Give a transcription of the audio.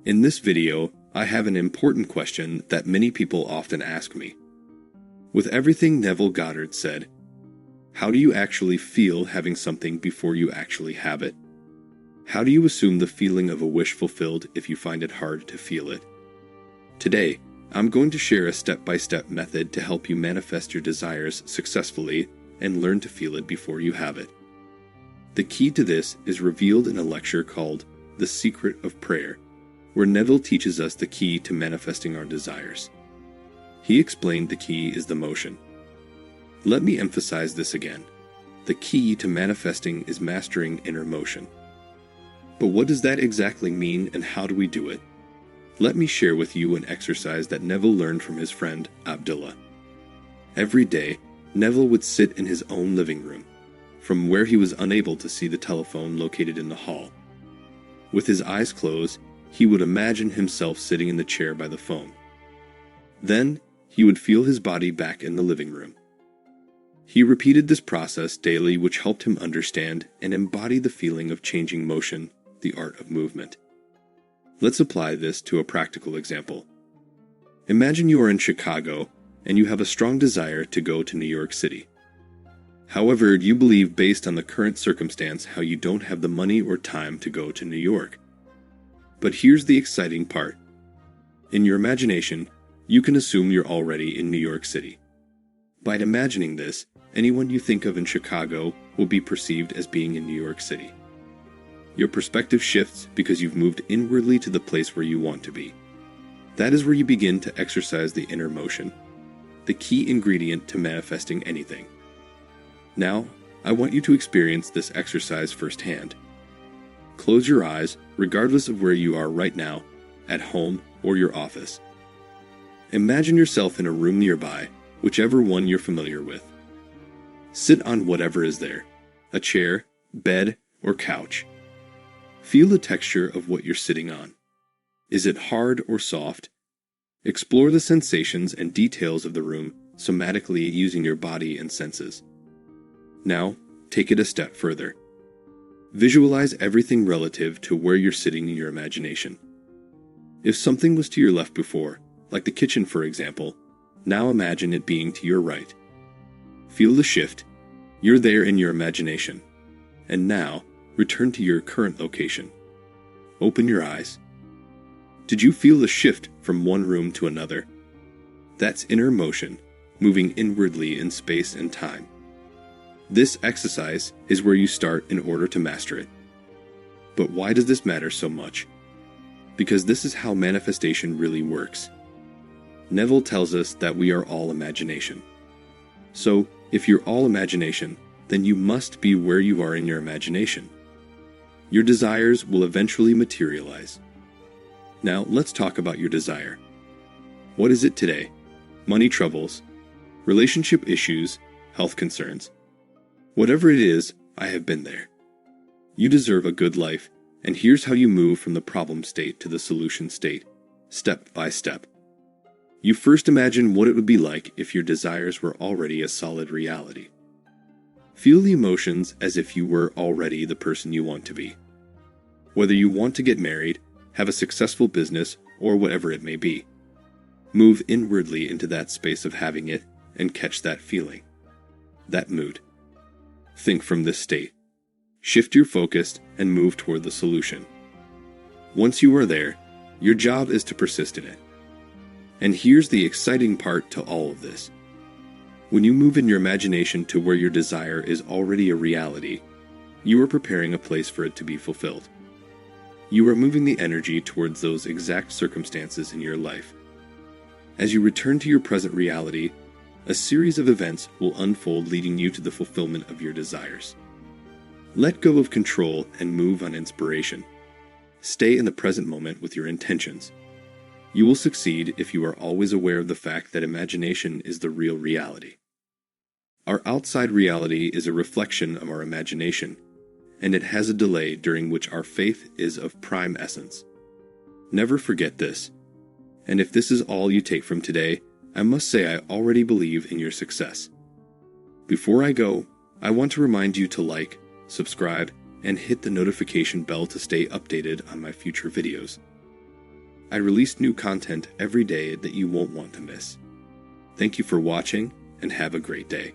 In this video, I have an important question that many people often ask me. With everything Neville Goddard said, how do you actually feel having something before you actually have it? How do you assume the feeling of a wish fulfilled if you find it hard to feel it? Today, I'm going to share a step-by-step method to help you manifest your desires successfully and learn to feel it before you have it. The key to this is revealed in a lecture called The Secret of Prayer, where Neville teaches us the key to manifesting our desires. He explained the key is the motion. Let me emphasize this again. The key to manifesting is mastering inner motion. But what does that exactly mean and how do we do it? Let me share with you an exercise that Neville learned from his friend Abdullah. Every day, Neville would sit in his own living room, from where he was unable to see the telephone located in the hall. With his eyes closed, he would imagine himself sitting in the chair by the phone. Then, he would feel his body back in the living room. He repeated this process daily, which helped him understand and embody the feeling of changing motion, the art of movement. Let's apply this to a practical example. Imagine you are in Chicago and you have a strong desire to go to New York City. However, you believe based on the current circumstance how you don't have the money or time to go to New York. But here's the exciting part. In your imagination, you can assume you're already in New York City. By imagining this, anyone you think of in Chicago will be perceived as being in New York City. Your perspective shifts because you've moved inwardly to the place where you want to be. That is where you begin to exercise the inner motion, the key ingredient to manifesting anything. Now, I want you to experience this exercise firsthand. Close your eyes, regardless of where you are right now, at home or your office. Imagine yourself in a room nearby, whichever one you're familiar with. Sit on whatever is there, a chair, bed, or couch. Feel the texture of what you're sitting on. Is it hard or soft? Explore the sensations and details of the room somatically using your body and senses. Now, take it a step further. Visualize everything relative to where you're sitting in your imagination. If something was to your left before, like the kitchen for example, now imagine it being to your right. Feel the shift. You're there in your imagination. And now, return to your current location. Open your eyes. Did you feel the shift from one room to another? That's inner motion, moving inwardly in space and time. This exercise is where you start in order to master it. But why does this matter so much? Because this is how manifestation really works. Neville tells us that we are all imagination. So, if you're all imagination, then you must be where you are in your imagination. Your desires will eventually materialize. Now, let's talk about your desire. What is it today? Money troubles, relationship issues, health concerns. Whatever it is, I have been there. You deserve a good life, and here's how you move from the problem state to the solution state, step by step. You first imagine what it would be like if your desires were already a solid reality. Feel the emotions as if you were already the person you want to be. Whether you want to get married, have a successful business, or whatever it may be. Move inwardly into that space of having it and catch that feeling, that mood. Think from this state. Shift your focus and move toward the solution. Once you are there, your job is to persist in it. And here's the exciting part to all of this. When you move in your imagination to where your desire is already a reality, you are preparing a place for it to be fulfilled. You are moving the energy towards those exact circumstances in your life. As you return to your present reality, a series of events will unfold leading you to the fulfillment of your desires. Let go of control and move on inspiration. Stay in the present moment with your intentions. You will succeed if you are always aware of the fact that imagination is the real reality. Our outside reality is a reflection of our imagination, and it has a delay during which our faith is of prime essence. Never forget this. And if this is all you take from today, I must say I already believe in your success. Before I go, I want to remind you to like, subscribe, and hit the notification bell to stay updated on my future videos. I release new content every day that you won't want to miss. Thank you for watching, and have a great day.